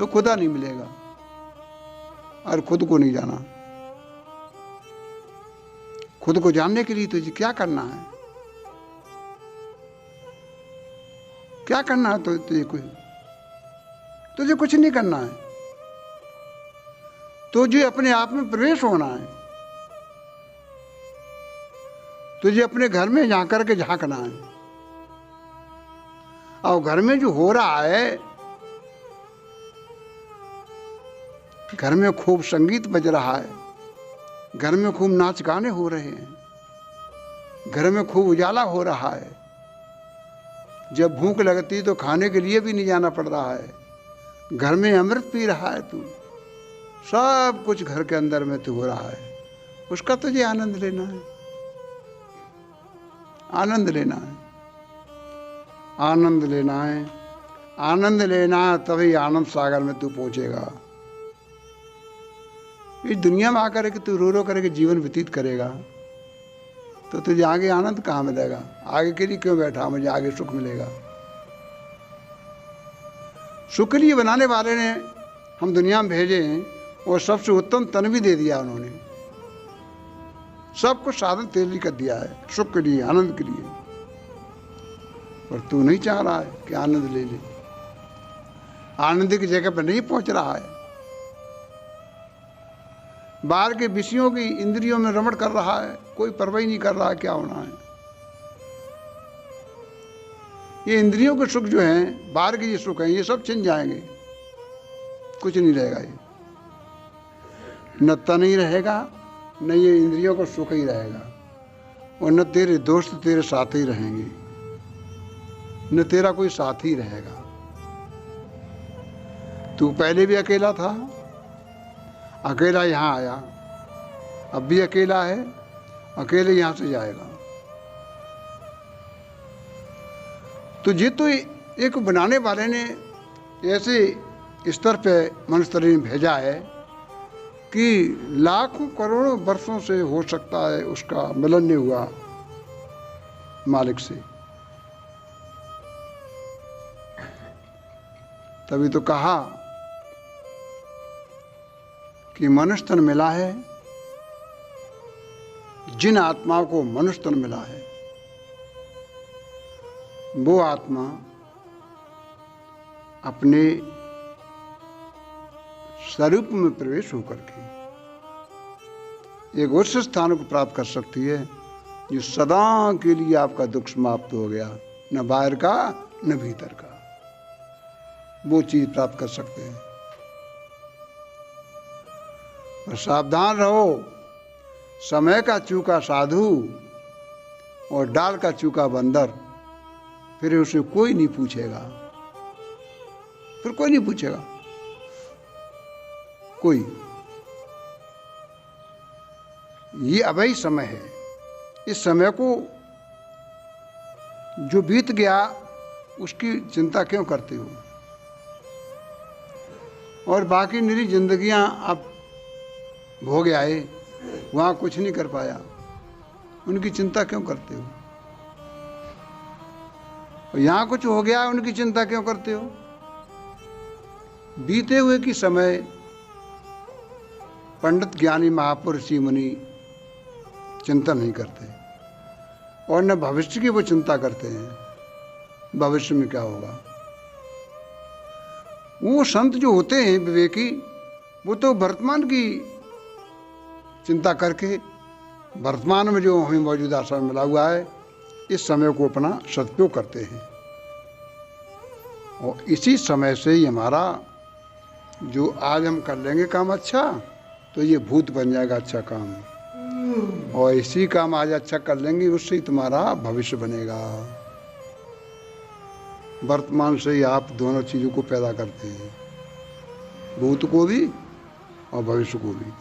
तो खुदा नहीं मिलेगा। और खुद को नहीं जाना, खुद को जानने के लिए तुझे क्या करना है? क्या करना है? तो तुझे कुछ नहीं करना है। तुझे अपने आप में प्रवेश होना है। तुझे अपने घर में जा करके झांकना है। और घर में जो हो रहा है, घर में खूब संगीत बज रहा है, घर में खूब नाच गाने हो रहे हैं, घर में खूब उजाला हो रहा है। जब भूख लगती तो खाने के लिए भी नहीं जाना पड़ रहा है। घर में अमृत पी रहा है तू। सब कुछ घर के अंदर में तू हो रहा है, उसका तुझे आनंद लेना है। आनंद लेना है, आनंद लेना है, आनंद लेना है, तभी आनंद सागर में तू पहुंचेगा। इस दुनिया में आकर के तू रो रो करके जीवन व्यतीत करेगा तो तुझे आगे आनंद कहाँ मिलेगा? आगे के लिए क्यों बैठा? मुझे आगे सुख मिलेगा। सुख के लिए बनाने वाले ने हम दुनिया में भेजे हैं और सबसे उत्तम तन भी दे दिया उन्होंने। सब कुछ साधन तेरे लिए कर दिया है, सुख के लिए, आनंद के लिए। पर तू नहीं चाह रहा है कि आनंद ले ले। आनंद की जगह पर नहीं पहुंच रहा है। बाहर के विषयों की इंद्रियों में रमण कर रहा है, कोई परवाह नहीं कर रहा है क्या होना है। ये इंद्रियों के सुख जो हैं, बाहर के ये सुख हैं, ये सब छिन जाएंगे, कुछ नहीं रहेगा। ये न तन ही रहेगा, न ये इंद्रियों का सुख ही रहेगा, और न तेरे दोस्त तेरे साथ ही रहेंगे, न तेरा कोई साथी रहेगा। तू पहले भी अकेला था, अकेला यहाँ आया, अब भी अकेला है, अकेले यहाँ से जाएगा। तुझे तो एक बनाने वाले ने ऐसे स्तर पे मनुष्य शरीर में भेजा है कि लाखों करोड़ों वर्षों से हो सकता है उसका मिलन नहीं हुआ मालिक से। तभी तो कहा कि मनुष्य तन मिला है, जिन आत्माओं को मनुष्य तन मिला है वो आत्मा अपने स्वरूप में प्रवेश होकर के एक उस स्थान को प्राप्त कर सकती है जो सदा के लिए आपका दुख समाप्त हो गया, न बाहर का न भीतर का। वो चीज प्राप्त कर सकते हैं। और सावधान रहो, समय का चूका साधु और डाल का चूका बंदर, फिर उसे कोई नहीं पूछेगा, फिर कोई नहीं पूछेगा कोई। ये अभी समय है, इस समय को जो बीत गया उसकी चिंता क्यों करते हो? और बाकी मेरी जिंदगियां आप भोग आए, वहां कुछ नहीं कर पाया, उनकी चिंता क्यों करते हो? और यहां कुछ हो गया, उनकी चिंता क्यों करते हो? बीते हुए की समय पंडित ज्ञानी महापुरुष ऋषि मुनि चिंता नहीं करते, और न भविष्य की वो चिंता करते हैं भविष्य में क्या होगा। वो संत जो होते हैं विवेकी, वो तो वर्तमान की चिंता करके वर्तमान में जो हमें मौजूदा समय मिला हुआ है, इस समय को अपना सदुपयोग करते हैं। और इसी समय से ही हमारा जो आज हम कर लेंगे काम अच्छा, तो ये भूत बन जाएगा अच्छा काम, और इसी काम आज अच्छा कर लेंगे, उससे ही तुम्हारा भविष्य बनेगा। वर्तमान से ही आप दोनों चीज़ों को पैदा करते हैं, भूत को भी और भविष्य को भी।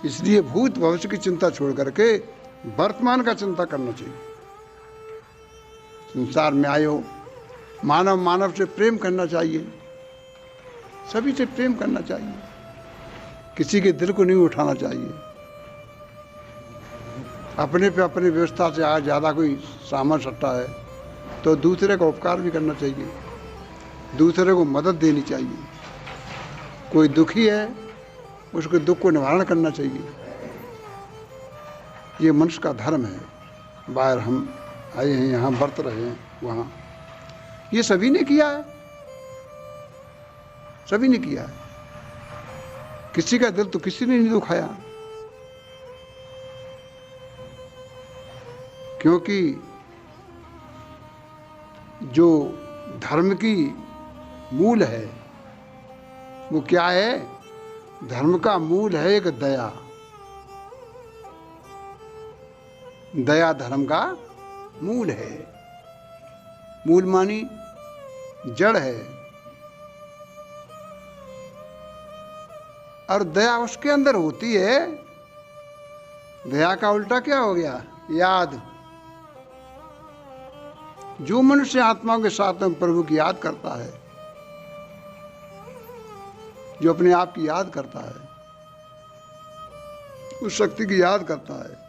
इसलिए भूत भविष्य की चिंता छोड़ करके वर्तमान का चिंता करना चाहिए। संसार में आए हो, मानव मानव से प्रेम करना चाहिए, सभी से प्रेम करना चाहिए, किसी के दिल को नहीं उठाना चाहिए। अपने पे अपनी व्यवस्था से आज ज़्यादा कोई सामान सट्टा है तो दूसरे का उपकार भी करना चाहिए। दूसरे को मदद देनी चाहिए। कोई दुखी है, उसके दुख को निवारण करना चाहिए। ये मनुष्य का धर्म है। बाहर हम आए हैं, यहाँ बरत रहे हैं, वहाँ ये सभी ने किया है, सभी ने किया है। किसी का दिल तो किसी ने नहीं दुखाया, क्योंकि जो धर्म की मूल है वो क्या है? धर्म का मूल है एक दया। दया धर्म का मूल है। मूल मानी जड़ है, और दया उसके अंदर होती है। दया का उल्टा क्या हो गया? याद। जो मनुष्य आत्माओं के साथ में प्रभु की याद करता है, जो अपने आप की याद करता है, उस शक्ति की याद करता है,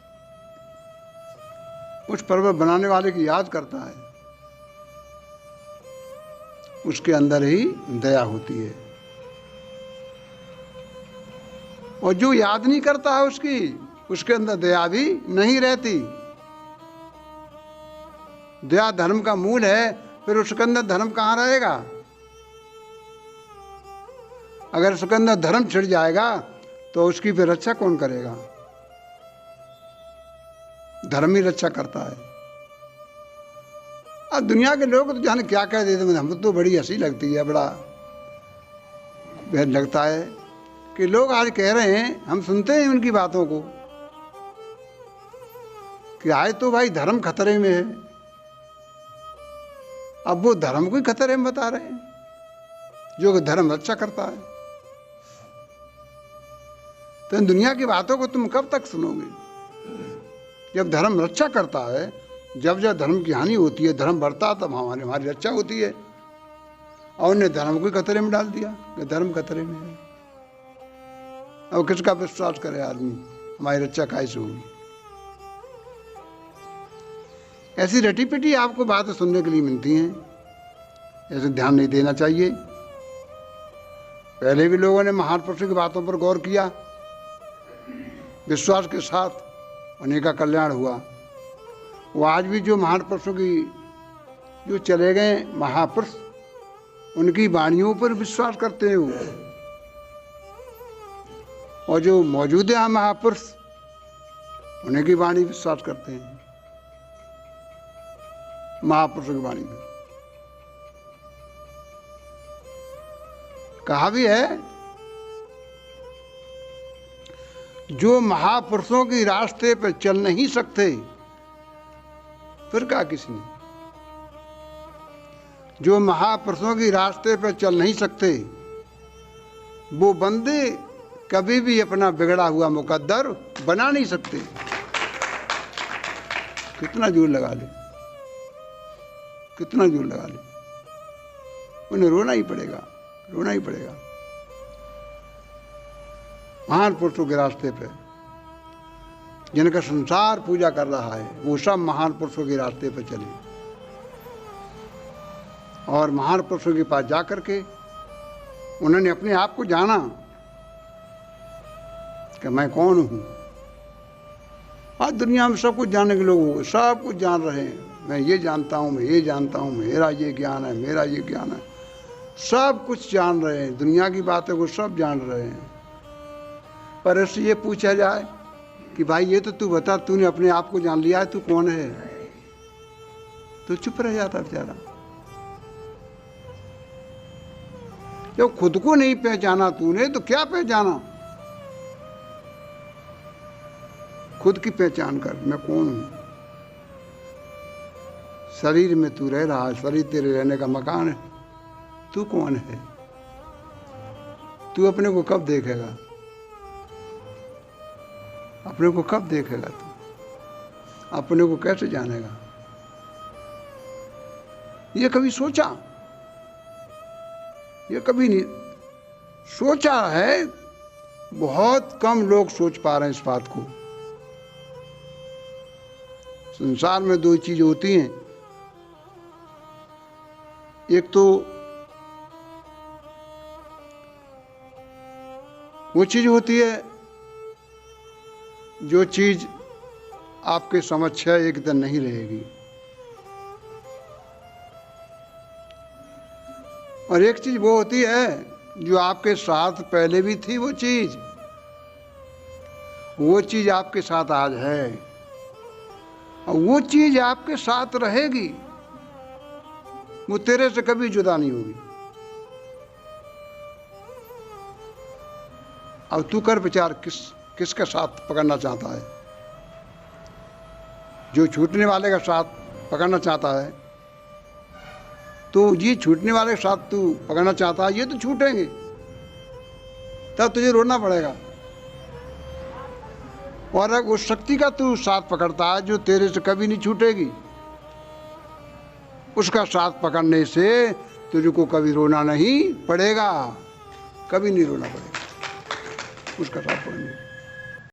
उस पर्वत बनाने वाले की याद करता है, उसके अंदर ही दया होती है। और जो याद नहीं करता है उसके अंदर दया भी नहीं रहती। दया धर्म का मूल है, फिर उसके अंदर धर्म कहाँ रहेगा? अगर उसके अंदर धर्म छिड़ जाएगा तो उसकी फिर रक्षा कौन करेगा? धर्म ही रक्षा करता है। अब दुनिया के लोग तो जाने क्या कह देते हैं, हमको तो बड़ी हंसी लगती है, बड़ा लगता है कि लोग आज कह रहे हैं, हम सुनते हैं उनकी बातों को, कि आज तो भाई धर्म खतरे में है। अब वो धर्म को ही खतरे में बता रहे हैं, जो कि धर्म रक्षा करता है। तो इन दुनिया की बातों को तुम कब तक सुनोगे? जब धर्म रक्षा करता है, जब जब धर्म की हानि होती है, धर्म बढ़ता, तब हमारी रक्षा होती है। और उन्हें धर्म को खतरे में डाल दिया कि धर्म खतरे में है। अब किसका विश्वास करे आदमी? हमारी रक्षा कैसे होगी? ऐसी रटी पिटी आपको बातें सुनने के लिए मिलती हैं, ऐसे ध्यान नहीं देना चाहिए। पहले भी लोगों ने महान पुरुषों की बातों पर गौर किया, विश्वास के साथ उन्हीं का कल्याण हुआ। वो आज भी जो महान पुरुषों की, जो चले गए महापुरुष, उनकी वाणियों पर विश्वास करते हैं वो। और जो मौजूद है महापुरुष, उन्हीं की वाणी विश्वास करते हैं, महापुरुषों की वाणी में। कहा भी है, जो महापुरुषों की रास्ते पर चल नहीं सकते, फिर कहा किसने? जो महापुरुषों की रास्ते पर चल नहीं सकते, वो बंदे कभी भी अपना बिगड़ा हुआ मुकद्दर बना नहीं सकते। कितना जोर लगा ले, कितना जोर लगा ले, उन्हें रोना ही पड़ेगा, रोना ही पड़ेगा। महान पुरुषों के रास्ते पे जिनका संसार पूजा कर रहा है, वो सब महान पुरुषों के रास्ते पे चले, और महान पुरुषों के पास जाकर के उन्होंने अपने आप को जाना कि मैं कौन हूँ। आज दुनिया में सब कुछ जानने के लोग सब कुछ जान रहे हैं, मैं ये जानता हूँ, मैं ये जानता हूँ, मेरा ये ज्ञान है, मेरा ये ज्ञान है, सब कुछ जान रहे हैं, दुनिया की बातों को सब जान रहे हैं। पर इससे ये पूछा जाए कि भाई ये तो तू बता, तूने अपने आप को जान लिया है, तू कौन है? तो चुप रह जाता बेचारा। जब खुद को नहीं पहचाना तूने, तो क्या पहचाना? खुद की पहचान कर, मैं कौन हूं। शरीर में तू रह रहा है, शरीर तेरे रहने का मकान है, तू कौन है? तू अपने को कब देखेगा? अपने को कब देखेगा तू? अपने को कैसे जानेगा? ये कभी सोचा? ये कभी नहीं सोचा है। बहुत कम लोग सोच पा रहे हैं इस बात को। संसार में दो चीज होती हैं, एक तो वो चीज होती है जो चीज आपके समक्ष है एक दिन नहीं रहेगी, और एक चीज वो होती है जो आपके साथ पहले भी थी। वो चीज आपके साथ आज है, और वो चीज आपके साथ रहेगी। वो तेरे से कभी जुदा नहीं होगी। अब तू कर विचार, किसका साथ पकड़ना चाहता है? जो छूटने वाले का साथ पकड़ना चाहता है, तो ये छूटने वाले के साथ तू पकड़ना चाहता है, ये तो छूटेंगे, तब तुझे रोना पड़ेगा। और अगर उस शक्ति का तू साथ पकड़ता है जो तेरे से कभी नहीं छूटेगी, उसका साथ पकड़ने से तुझको कभी रोना नहीं पड़ेगा, कभी नहीं रोना पड़ेगा उसका साथ पकड़ने।